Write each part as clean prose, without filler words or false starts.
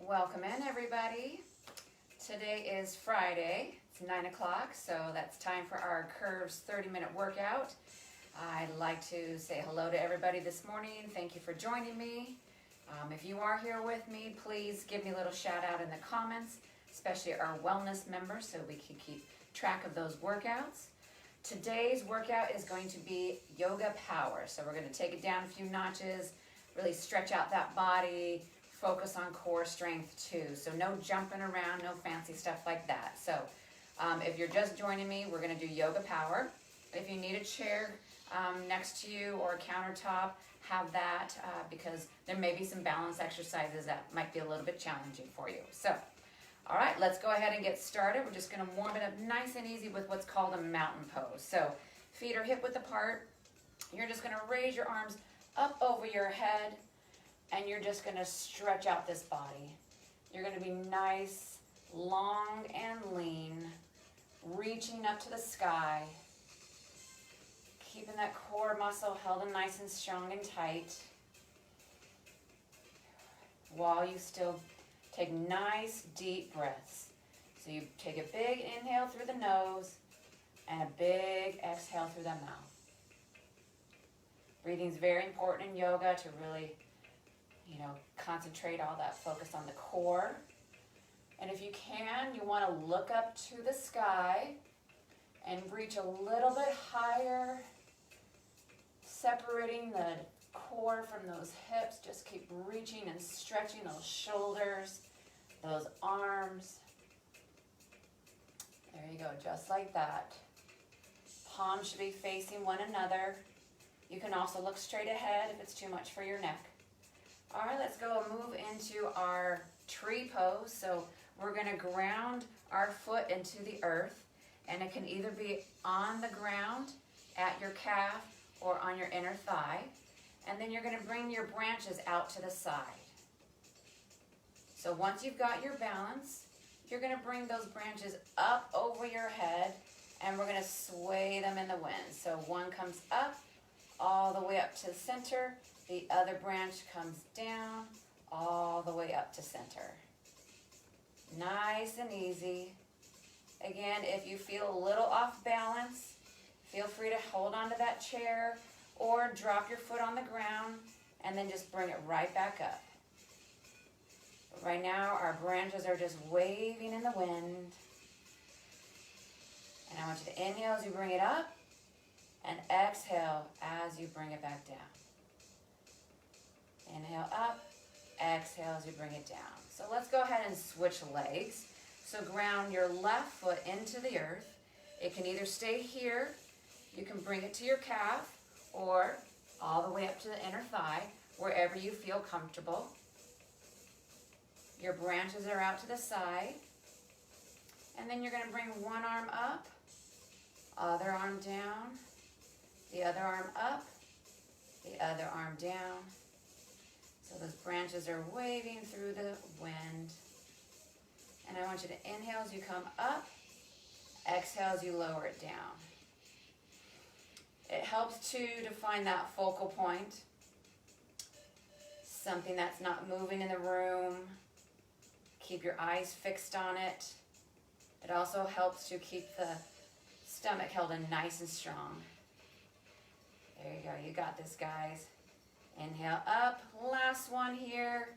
Welcome in, everybody. Today is Friday. It's 9 o'clock, so that's time for our Curves 30-minute workout. I'd like to say hello to everybody this morning. Thank you for joining me. If you are here with me, please give me a little shout out in the comments, especially our wellness members, so we can keep track of those workouts. Today's workout is going to be yoga power. So we're going to take it down a few notches, really stretch out that body, focus on core strength too. So no jumping around, no fancy stuff like that. So if you're just joining me, we're going to do yoga power. If you need a chair next to you or a countertop, have that because there may be some balance exercises that might be a little bit challenging for you. So, all right, let's go ahead and get started. We're just going to warm it up nice and easy with what's called a mountain pose. So feet are hip width apart. You're just going to raise your arms up over your head, and you're just going to stretch out this body. You're going to be nice, long, and lean, reaching up to the sky, keeping that core muscle held and nice and strong and tight, while you still take nice, deep breaths. So you take a big inhale through the nose and a big exhale through the mouth. Breathing is very important in yoga to really concentrate all that focus on the core. And if you can, you want to look up to the sky and reach a little bit higher, separating the core from those hips. Just keep reaching and stretching those shoulders, those arms. There you go, just like that. Palms should be facing one another. You can also look straight ahead if it's too much for your neck. All right, let's go move into our tree pose. So we're going to ground our foot into the earth, and it can either be on the ground at your calf or on your inner thigh. And then you're going to bring your branches out to the side. So once you've got your balance, you're going to bring those branches up over your head, and we're going to sway them in the wind. So one comes up all the way up to the center. The other branch comes down all the way up to center. Nice and easy. Again, if you feel a little off balance, feel free to hold onto that chair or drop your foot on the ground and then just bring it right back up. But right now, our branches are just waving in the wind. And I want you to inhale as you bring it up and exhale as you bring it back down. Inhale up, exhale as you bring it down. So let's go ahead and switch legs. So ground your left foot into the earth. It can either stay here, you can bring it to your calf, or all the way up to the inner thigh, wherever you feel comfortable. Your branches are out to the side. And then you're going to bring one arm up, other arm down, the other arm up, the other arm down. So those branches are waving through the wind. And I want you to inhale as you come up, exhale as you lower it down. It helps too to find that focal point, something that's not moving in the room. Keep your eyes fixed on it. It also helps to keep the stomach held in nice and strong. There you go, you got this, guys. Inhale up, last one here,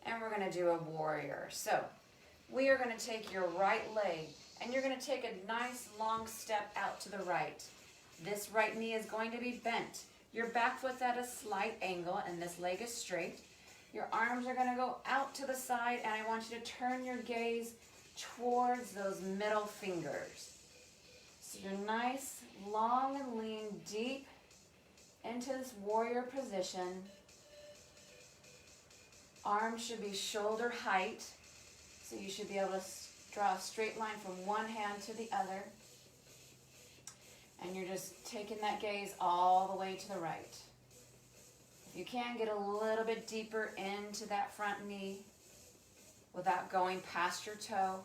and we're going to do a warrior. So we are going to take your right leg, and you're going to take a nice long step out to the right. This right knee is going to be bent. Your back foot's at a slight angle, and this leg is straight. Your arms are going to go out to the side, and I want you to turn your gaze towards those middle fingers. So you're nice, long and lean, deep into this warrior position. Arms should be shoulder height, so you should be able to draw a straight line from one hand to the other. And you're just taking that gaze all the way to the right. If you can, get a little bit deeper into that front knee without going past your toe.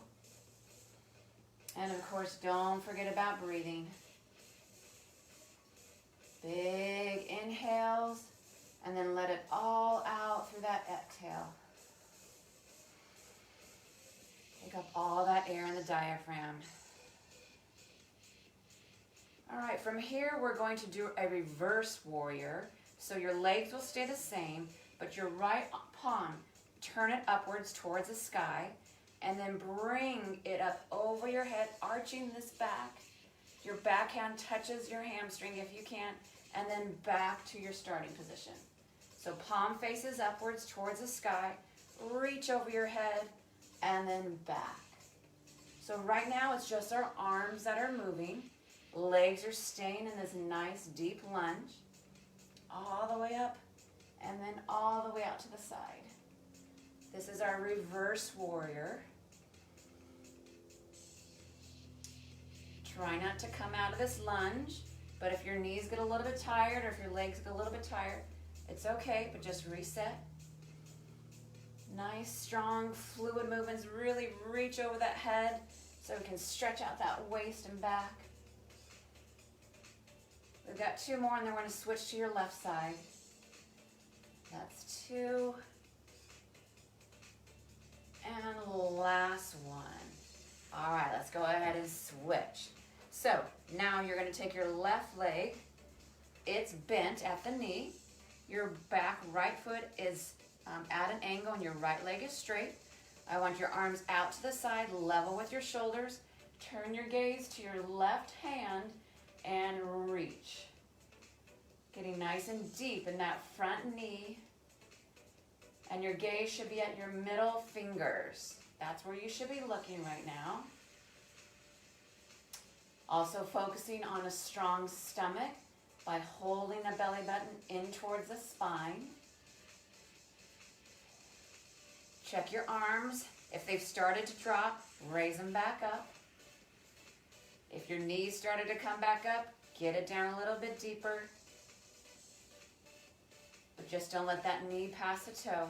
And of course, don't forget about breathing. Big inhales, and then let it all out through that exhale. Pick up all that air in the diaphragm. All right, from here we're going to do a reverse warrior. So your legs will stay the same, but your right palm, turn it upwards towards the sky, and then bring it up over your head, arching this back. Your backhand touches your hamstring if you can, and then back to your starting position. So palm faces upwards towards the sky, reach over your head, and then back. So right now it's just our arms that are moving. Legs are staying in this nice deep lunge, all the way up, and then all the way out to the side. This is our reverse warrior. Try not to come out of this lunge, but if your knees get a little bit tired or if your legs get a little bit tired, it's okay, but just reset. Nice, strong, fluid movements. Really reach over that head so we can stretch out that waist and back. We've got 2 more, and then we're going to switch to your left side. That's 2. And last one. All right, let's go ahead and switch. So now you're going to take your left leg. It's bent at the knee. Your back right foot is at an angle, and your right leg is straight. I want your arms out to the side, level with your shoulders. Turn your gaze to your left hand and reach. Getting nice and deep in that front knee. And your gaze should be at your middle fingers. That's where you should be looking right now. Also focusing on a strong stomach by holding the belly button in towards the spine. Check your arms. If they've started to drop, raise them back up. If your knees started to come back up, get it down a little bit deeper. But just don't let that knee pass the toe.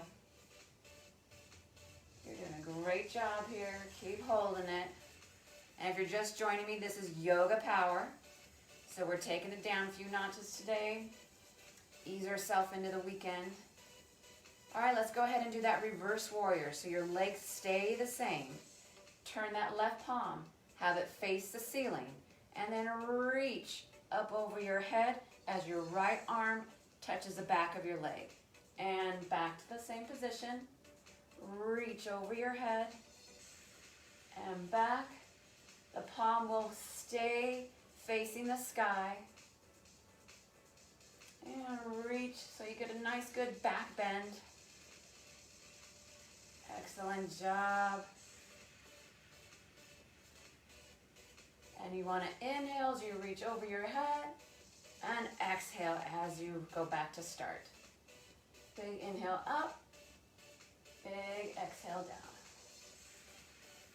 You're doing a great job here. Keep holding it. And if you're just joining me, this is Yoga Power. So we're taking it down a few notches today. Ease ourselves into the weekend. All right, let's go ahead and do that reverse warrior. So your legs stay the same. Turn that left palm. Have it face the ceiling. And then reach up over your head as your right arm touches the back of your leg. And back to the same position. Reach over your head. And back. The palm will stay facing the sky. And reach so you get a nice good back bend. Excellent job. And you want to inhale as you reach over your head and exhale as you go back to start. Big inhale up, big exhale down.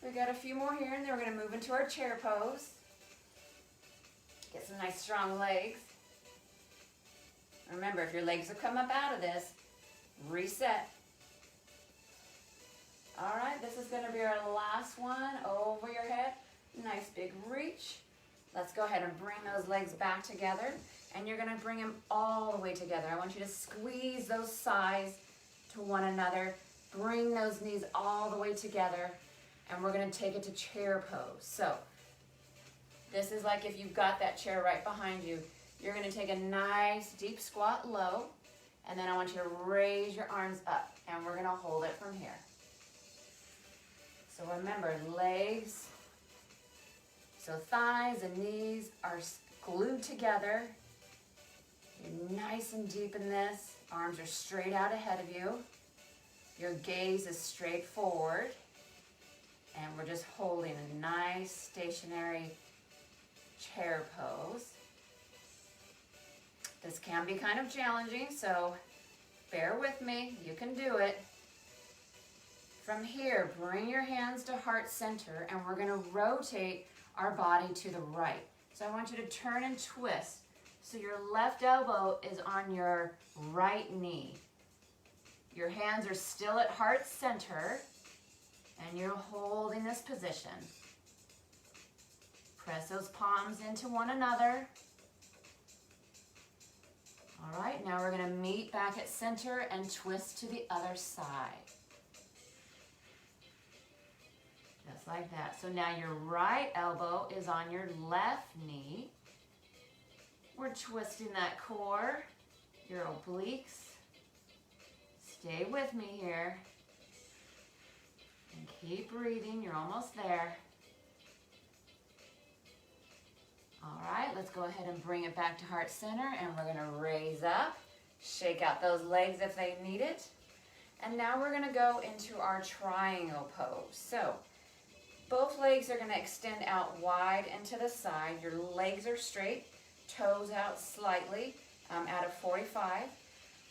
We got a few more here, and then we're going to move into our chair pose. Get some nice strong legs. Remember, if your legs have come up out of this, reset. All right, this is going to be our last one over your head. Nice big reach. Let's go ahead and bring those legs back together, and you're going to bring them all the way together. I want you to squeeze those thighs to one another. Bring those knees all the way together, and we're going to take it to chair pose. So this is like if you've got that chair right behind you. You're going to take a nice deep squat low, and then I want you to raise your arms up, and we're going to hold it from here. So remember, legs, so thighs and knees are glued together. You're nice and deep in this. Arms are straight out ahead of you. Your gaze is straight forward. And we're just holding a nice stationary chair pose. This can be kind of challenging, so bear with me. You can do it. From here, bring your hands to heart center, and we're going to rotate our body to the right. So I want you to turn and twist. So your left elbow is on your right knee. Your hands are still at heart center, and you're holding this position. Press those palms into one another. All right, now we're going to meet back at center and twist to the other side. Just like that. So now your right elbow is on your left knee. We're twisting that core, your obliques. Stay with me here. And keep breathing. You're almost there. All right, let's go ahead and bring it back to heart center, and we're going to raise up. Shake out those legs if they need it. And now we're going to go into our triangle pose. So both legs are going to extend out wide and to the side. Your legs are straight, toes out slightly out of 45.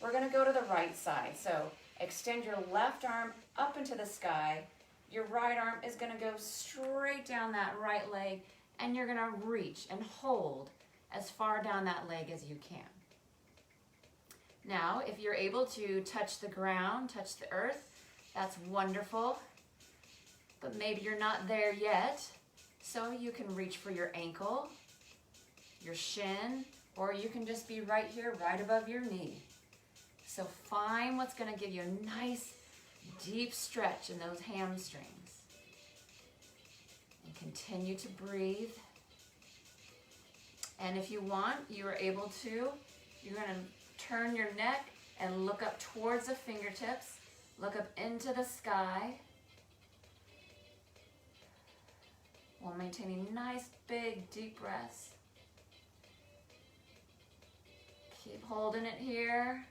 We're going to go to the right side. So extend your left arm up into the sky. Your right arm is going to go straight down that right leg, and you're going to reach and hold as far down that leg as you can. Now, if you're able to touch the ground, touch the earth, that's wonderful. But maybe you're not there yet, so you can reach for your ankle, your shin, or you can just be right here, right above your knee. So find what's going to give you a nice, deep stretch in those hamstrings. And continue to breathe. And if you want, you are able to, you're going to turn your neck and look up towards the fingertips. Look up into the sky. While maintaining nice, big, deep breaths. Keep holding it here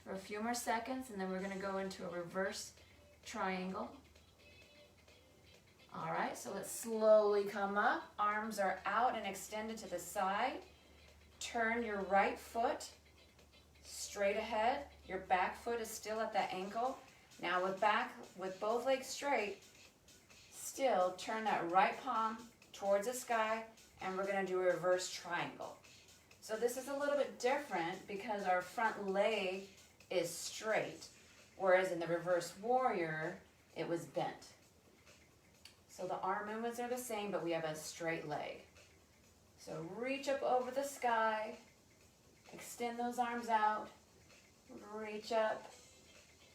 for a few more seconds, and then we're going to go into a reverse triangle. All right, so let's slowly come up. Arms are out and extended to the side. Turn your right foot straight ahead. Your back foot is still at the ankle. Now with both legs straight, still turn that right palm towards the sky, and we're going to do a reverse triangle. So this is a little bit different because our front leg is straight, whereas in the reverse warrior, it was bent. So the arm movements are the same, but we have a straight leg. So reach up over the sky, extend those arms out, reach up,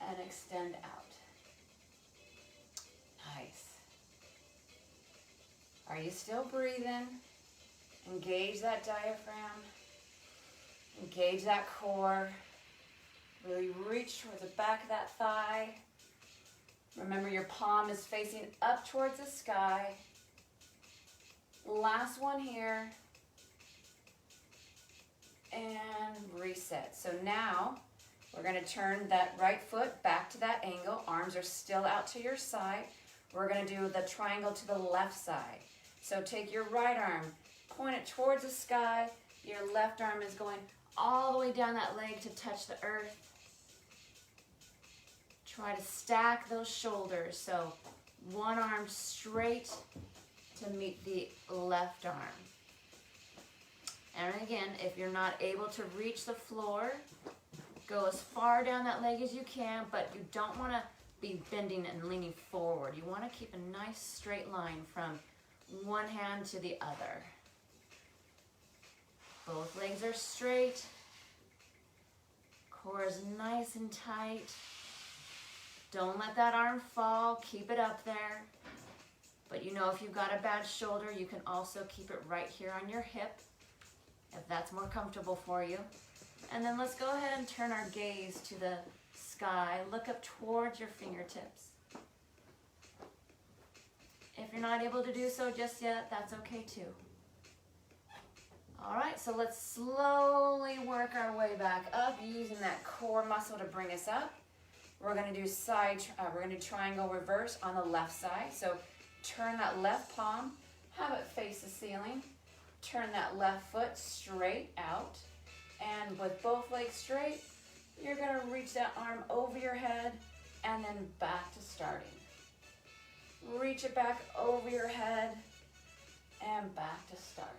and extend out. Nice. Are you still breathing? Engage that diaphragm. Engage that core. Really reach towards the back of that thigh. Remember, your palm is facing up towards the sky. Last one here. And reset. So now we're going to turn that right foot back to that angle. Arms are still out to your side. We're going to do the triangle to the left side. So take your right arm, point it towards the sky. Your left arm is going all the way down that leg to touch the earth. Try to stack those shoulders. So one arm straight to meet the left arm. And again, if you're not able to reach the floor, go as far down that leg as you can, but you don't want to be bending and leaning forward. You want to keep a nice straight line from one hand to the other. Both legs are straight. Core is nice and tight. Don't let that arm fall. Keep it up there. But you know, if you've got a bad shoulder, you can also keep it right here on your hip, if that's more comfortable for you. And then let's go ahead and turn our gaze to the sky. Look up towards your fingertips. If you're not able to do so just yet, that's okay too. All right, so let's slowly work our way back up using that core muscle to bring us up. We're going to do triangle reverse on the left side. So turn that left palm, have it face the ceiling. Turn that left foot straight out. And with both legs straight, you're going to reach that arm over your head and then back to starting. Reach it back over your head and back to start.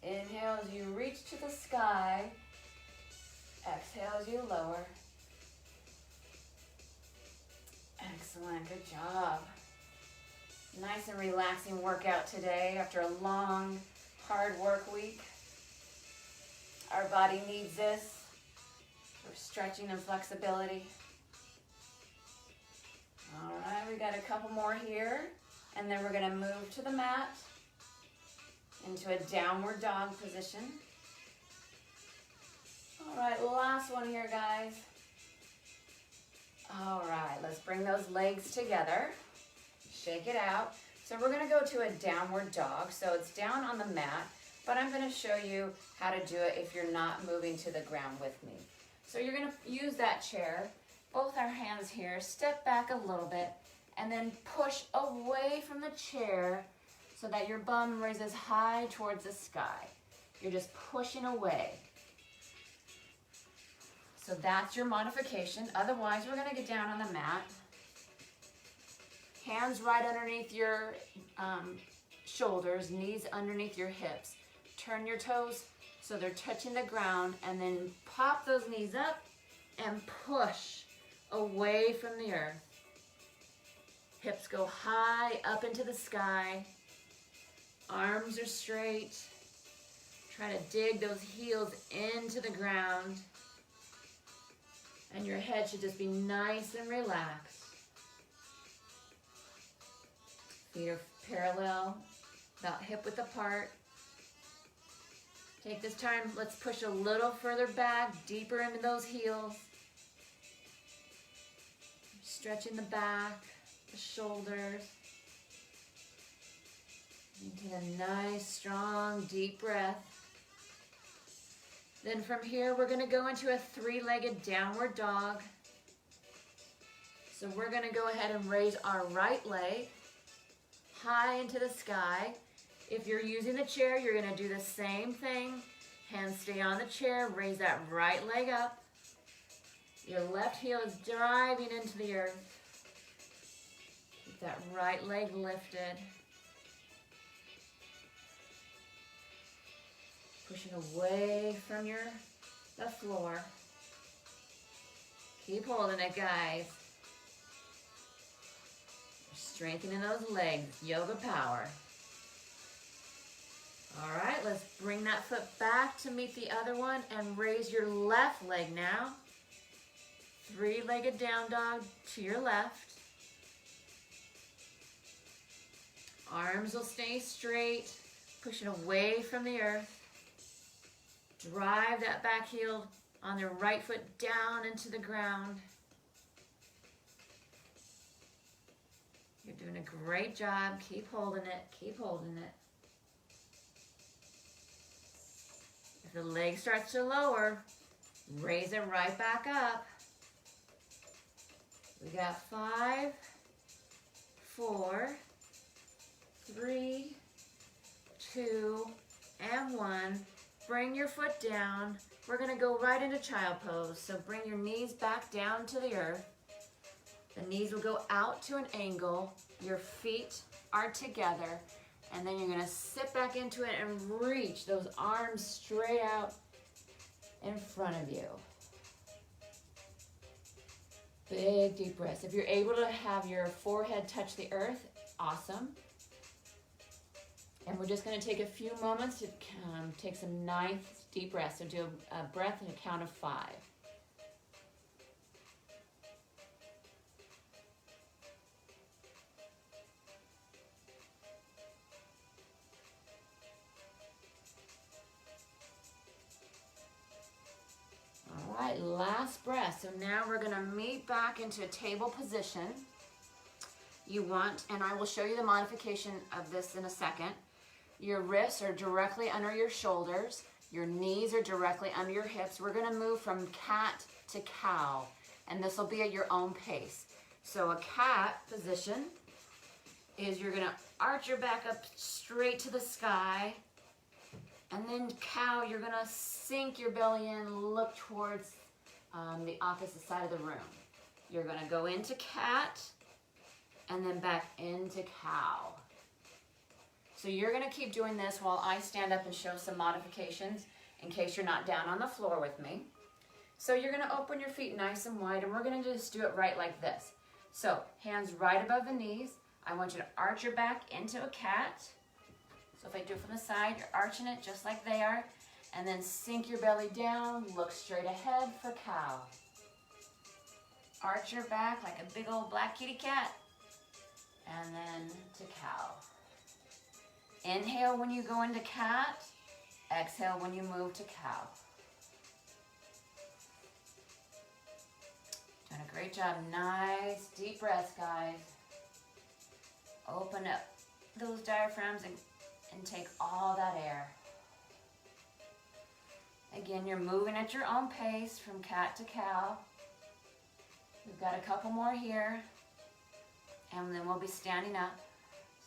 Inhale as you reach to the sky. Exhale as you lower. Excellent, good job. Nice and relaxing workout today after a long, hard work week. Our body needs this for stretching and flexibility. All right, we got a couple more here. And then we're gonna move to the mat into a downward dog position. All right, last one here, guys. All right, let's bring those legs together. Shake it out. So we're gonna go to a downward dog. So it's down on the mat, but I'm gonna show you how to do it if you're not moving to the ground with me. So you're gonna use that chair, both our hands here, step back a little bit, and then push away from the chair so that your bum raises high towards the sky. You're just pushing away. So that's your modification. Otherwise, we're gonna get down on the mat. Hands right underneath your shoulders, knees underneath your hips. Turn your toes so they're touching the ground, and then pop those knees up and push away from the earth. Hips go high up into the sky. Arms are straight. Try to dig those heels into the ground. And your head should just be nice and relaxed. Feet are parallel, about hip width apart. Take this time, let's push a little further back, deeper into those heels. Stretching the back, the shoulders. And take a nice, strong, deep breath. Then from here, we're gonna go into a three-legged downward dog. So we're gonna go ahead and raise our right leg high into the sky. If you're using the chair, you're gonna do the same thing. Hands stay on the chair, raise that right leg up. Your left heel is driving into the earth. Keep that right leg lifted. Pushing away from the floor. Keep holding it, guys. Strengthening those legs, yoga power. All right, let's bring that foot back to meet the other one and raise your left leg now. Three-legged down dog to your left. Arms will stay straight, pushing away from the earth. Drive that back heel on the right foot down into the ground. You're doing a great job. Keep holding it. Keep holding it. If the leg starts to lower, raise it right back up. We got 5, 4, 3, 2, and 1. Bring your foot down. We're gonna go right into child pose. So bring your knees back down to the earth. The knees will go out to an angle. Your feet are together. And then you're gonna sit back into it and reach those arms straight out in front of you. Big deep breaths. If you're able to have your forehead touch the earth, awesome. And we're just gonna take a few moments to take some nice deep breaths. So do a breath and a count of 5. All right, last breath. So now we're gonna meet back into a table position. You want, and I will show you the modification of this in a second. Your wrists are directly under your shoulders. Your knees are directly under your hips. We're gonna move from cat to cow, and this will be at your own pace. So a cat position is you're gonna arch your back up straight to the sky, and then cow, you're gonna sink your belly in, look towards the opposite side of the room. You're gonna go into cat, and then back into cow. So you're gonna keep doing this while I stand up and show some modifications in case you're not down on the floor with me. So you're gonna open your feet nice and wide, and we're gonna just do it right like this. So hands right above the knees. I want you to arch your back into a cat. So if I do it from the side, you're arching it just like they are, and then sink your belly down, look straight ahead for cow. arch your back like a big old black kitty cat. And then to cow. Inhale when you go into cat. Exhale when you move to cow. Doing a great job. Nice deep breaths, guys. Open up those diaphragms and take all that air. Again, you're moving at your own pace from cat to cow. We've got a couple more here, and then we'll be standing up.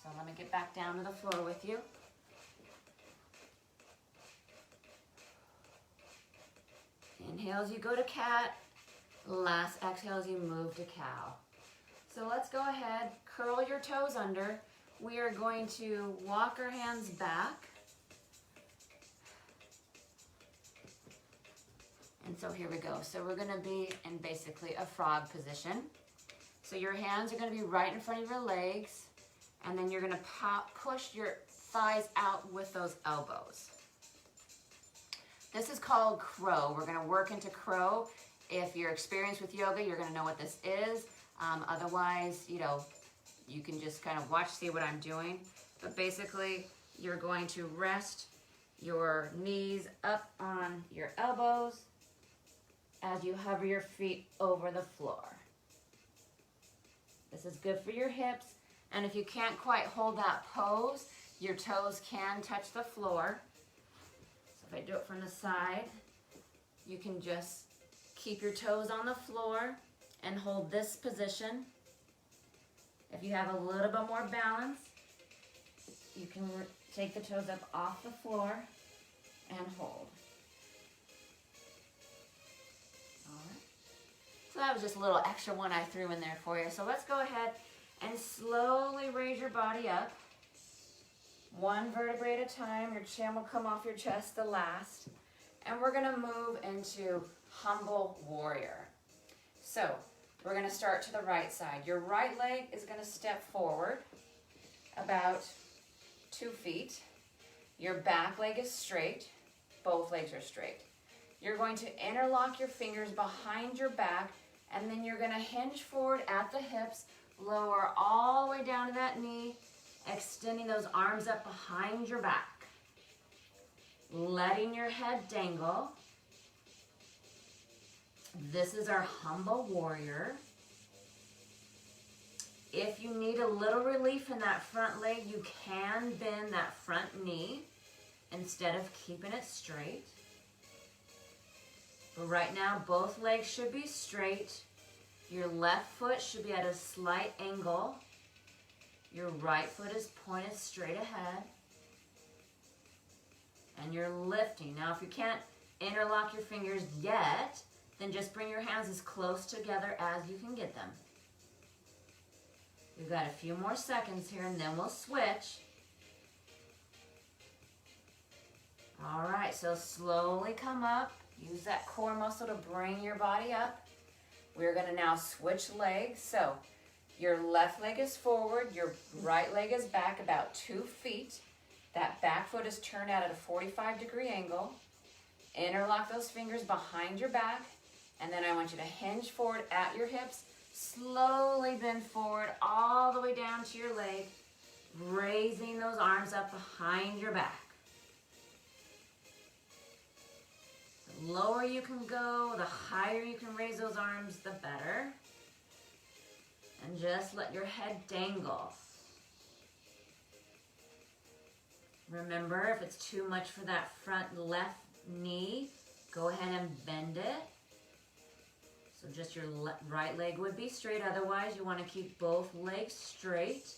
So let me get back down to the floor with you. Inhale as you go to cat. Last exhale as you move to cow. So let's go ahead, curl your toes under. We are going to walk our hands back. And so here we go. So we're gonna be in basically a frog position. So your hands are gonna be right in front of your legs, and then you're gonna push your thighs out with those elbows. This is called crow. We're gonna work into crow. If you're experienced with yoga, you're gonna know what this is. Otherwise, you can just kind of see what I'm doing. But basically, you're going to rest your knees up on your elbows as you hover your feet over the floor. This is good for your hips. And if you can't quite hold that pose, your toes can touch the floor. So if I do it from the side, you can just keep your toes on the floor and hold this position. If you have a little bit more balance, you can take the toes up off the floor and hold. All right. So that was just a little extra one I threw in there for you. So let's go ahead and slowly raise your body up. One vertebrae at a time. Your chin will come off your chest the last. And we're gonna move into humble warrior. So we're gonna start to the right side. Your right leg is gonna step forward about 2 feet. Your back leg is straight. Both legs are straight. You're going to interlock your fingers behind your back, and then you're gonna hinge forward at the hips, lower all the way down to that knee, extending those arms up behind your back. Letting your head dangle. This is our humble warrior. If you need a little relief in that front leg, you can bend that front knee instead of keeping it straight. But right now, both legs should be straight. Your left foot should be at a slight angle. Your right foot is pointed straight ahead. And you're lifting. Now, if you can't interlock your fingers yet, then just bring your hands as close together as you can get them. We've got a few more seconds here, and then we'll switch. All right, so slowly come up. Use that core muscle to bring your body up. We're gonna now switch legs. So your left leg is forward, your right leg is back about 2 feet. That back foot is turned out at a 45-degree angle. Interlock those fingers behind your back, and then I want you to hinge forward at your hips. Slowly bend forward all the way down to your leg, raising those arms up behind your back. The lower you can go, the higher you can raise those arms, the better. And just let your head dangle. Remember, if it's too much for that front left knee, go ahead and bend it. So just your right leg would be straight. Otherwise, you want to keep both legs straight.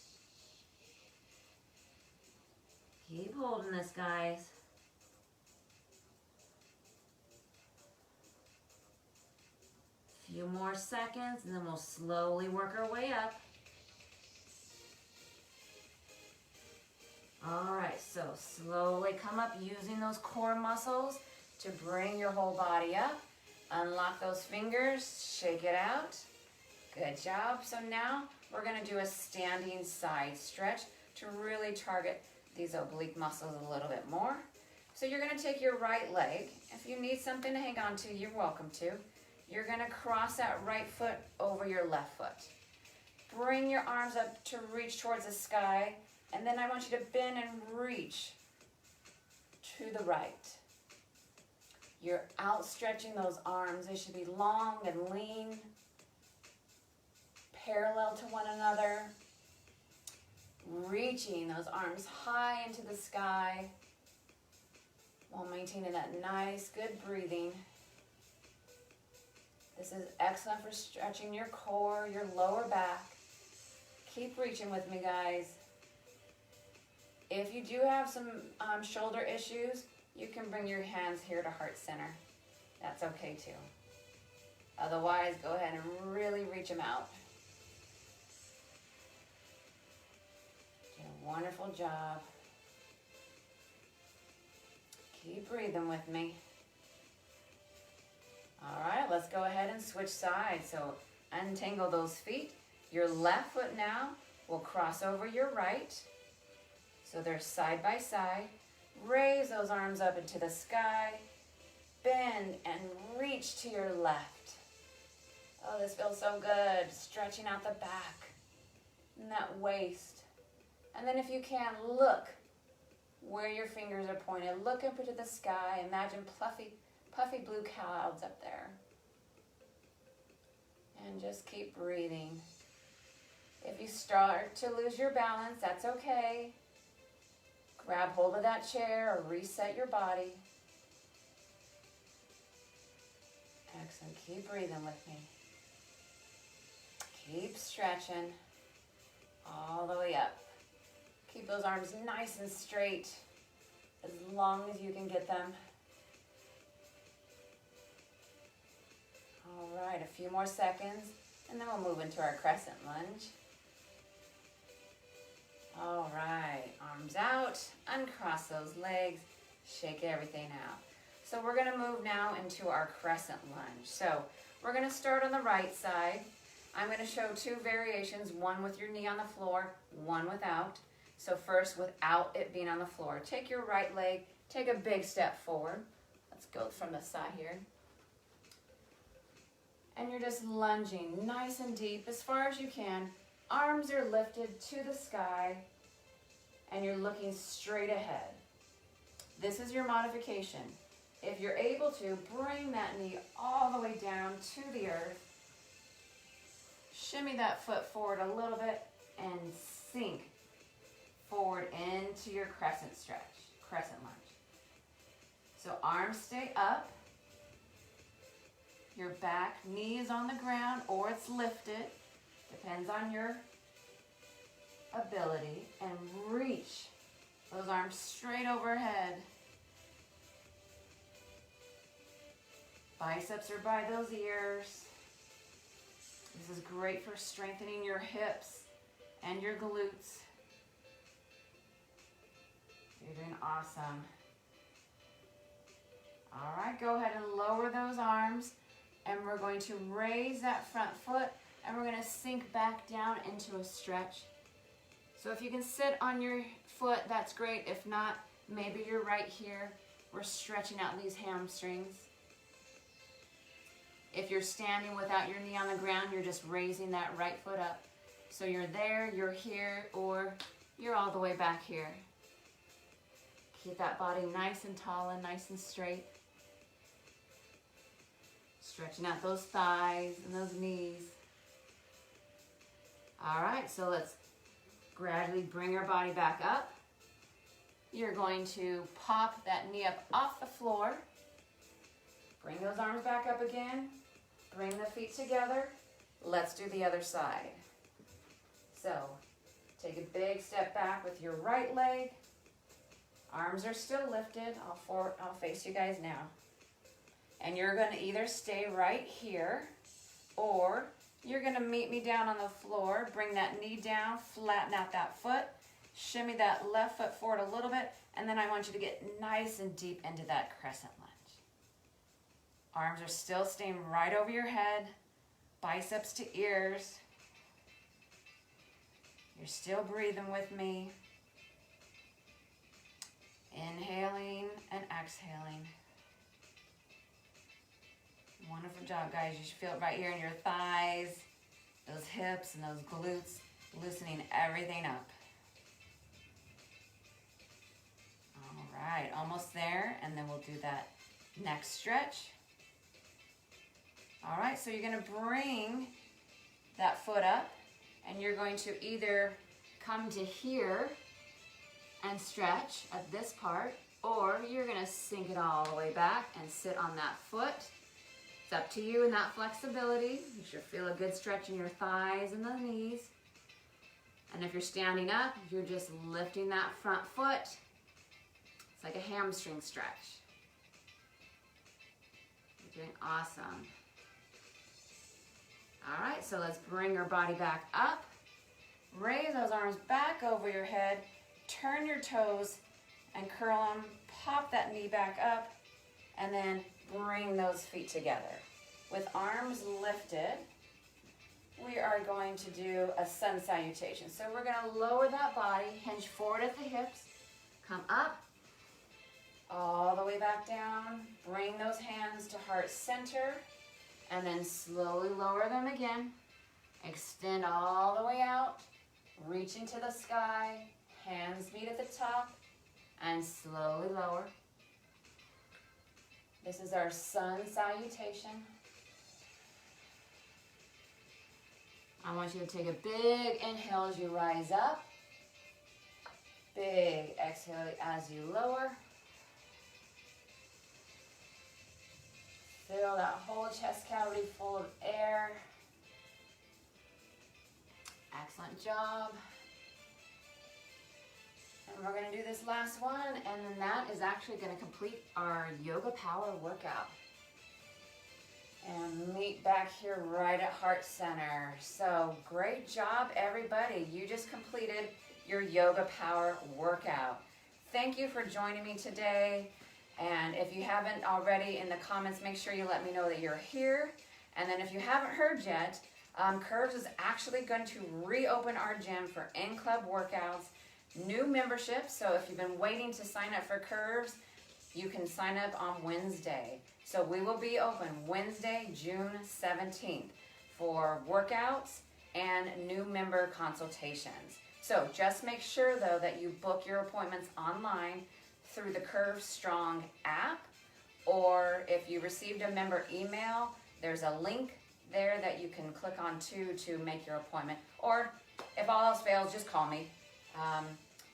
Keep holding this, guys. Few more seconds, and then we'll slowly work our way up. All right, so slowly come up using those core muscles to bring your whole body up. Unlock those fingers, shake it out. Good job. So now we're gonna do a standing side stretch to really target these oblique muscles a little bit more. So you're gonna take your right leg. If you need something to hang on to, you're welcome to. you're gonna cross that right foot over your left foot. Bring your arms up to reach towards the sky, and then I want you to bend and reach to the right. You're outstretching those arms. They should be long and lean, parallel to one another. Reaching those arms high into the sky while maintaining that nice, good breathing. This is excellent for stretching your core, your lower back. Keep reaching with me, guys. If you do have some shoulder issues, you can bring your hands here to heart center. That's okay too. Otherwise, go ahead and really reach them out. Do a wonderful job. Keep breathing with me. All right, let's go ahead and switch sides. So untangle those feet. Your left foot now will cross over your right. So they're side by side. Raise those arms up into the sky. Bend and reach to your left. Oh, this feels so good. Stretching out the back and that waist. And then if you can, look where your fingers are pointed. Look up into the sky. Imagine puffy blue clouds up there. And just keep breathing. If you start to lose your balance, that's okay. Grab hold of that chair or reset your body. Excellent. Keep breathing with me. Keep stretching all the way up. Keep those arms nice and straight as long as you can get them. All right, a few more seconds, and then we'll move into our crescent lunge. All right, arms out, uncross those legs, shake everything out. So we're gonna move now into our crescent lunge. So we're gonna start on the right side. I'm gonna show two variations, one with your knee on the floor, one without. So first, without it being on the floor, take your right leg, take a big step forward. Let's go from the side here. And you're just lunging nice and deep as far as you can. Arms are lifted to the sky, and you're looking straight ahead. This is your modification. If you're able to, bring that knee all the way down to the earth. Shimmy that foot forward a little bit and sink forward into your crescent stretch, crescent lunge. So arms stay up. Your back knee is on the ground or it's lifted. Depends on your ability. And reach those arms straight overhead. Biceps are by those ears. This is great for strengthening your hips and your glutes. You're doing awesome. All right, go ahead and lower those arms. And we're going to raise that front foot and we're going to sink back down into a stretch. So if you can sit on your foot, that's great. If not, maybe you're right here. We're stretching out these hamstrings. If you're standing without your knee on the ground, you're just raising that right foot up. So you're there, you're here, or you're all the way back here. Keep that body nice and tall and nice and straight. Stretching out those thighs and those knees. All right, so let's gradually bring our body back up. You're going to pop that knee up off the floor. Bring those arms back up again. Bring the feet together. Let's do the other side. So, take a big step back with your right leg. Arms are still lifted. I'll face you guys now. And you're going to either stay right here or you're going to meet me down on the floor. Bring that knee down, flatten out that foot, shimmy that left foot forward a little bit, and then I want you to get nice and deep into that crescent lunge. Arms are still staying right over your head, biceps to ears. You're still breathing with me. Inhaling and exhaling. Wonderful job, guys. You should feel it right here in your thighs, those hips and those glutes, loosening everything up. All right, almost there, and then we'll do that next stretch. All right, so you're gonna bring that foot up, and you're going to either come to here and stretch at this part, or you're gonna sink it all the way back and sit on that foot. It's up to you in that flexibility. You should feel a good stretch in your thighs and the knees. And if you're standing up, you're just lifting that front foot. It's like a hamstring stretch. You're doing awesome. All right, so let's bring our body back up. Raise those arms back over your head. Turn your toes and curl them. Pop that knee back up, and then bring those feet together. With arms lifted, we are going to do a sun salutation. So we're going to lower that body, hinge forward at the hips, come up, all the way back down. Bring those hands to heart center, and then slowly lower them again. Extend all the way out, reach into the sky, hands meet at the top, and slowly lower. This is our sun salutation. I want you to take a big inhale as you rise up. Big exhale as you lower. Fill that whole chest cavity full of air. Excellent job. And we're going to do this last one, and then that is actually going to complete our yoga power workout. And meet back here right at heart center. So great job, everybody. You just completed your yoga power workout. Thank you for joining me today. And if you haven't already, in the comments, make sure you let me know that you're here. And then if you haven't heard yet, Curves is actually going to reopen our gym for in-club workouts. New membership, so if you've been waiting to sign up for Curves, you can sign up on Wednesday. So we will be open Wednesday, June 17th for workouts and new member consultations. So just make sure though that you book your appointments online through the Curve Strong app, or if you received a member email, there's a link there that you can click on to make your appointment. Or if all else fails, just call me.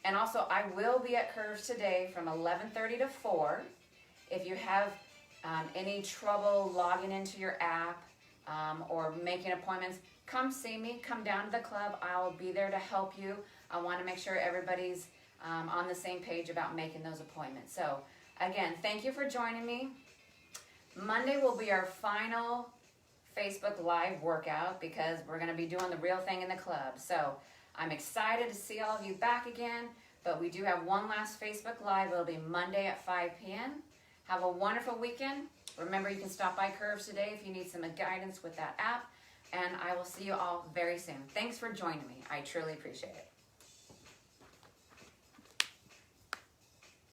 And also, I will be at Curves today from 11:30 to 4. If you have any trouble logging into your app or making appointments, come see me. Come down to the club. I'll be there to help you. I want to make sure everybody's on the same page about making those appointments. So, again, thank you for joining me. Monday will be our final Facebook Live workout because we're going to be doing the real thing in the club. So, I'm excited to see all of you back again, but we do have one last Facebook Live. It'll be Monday at 5 p.m. Have a wonderful weekend. Remember, you can stop by Curves today if you need some guidance with that app, and I will see you all very soon. Thanks for joining me. I truly appreciate it.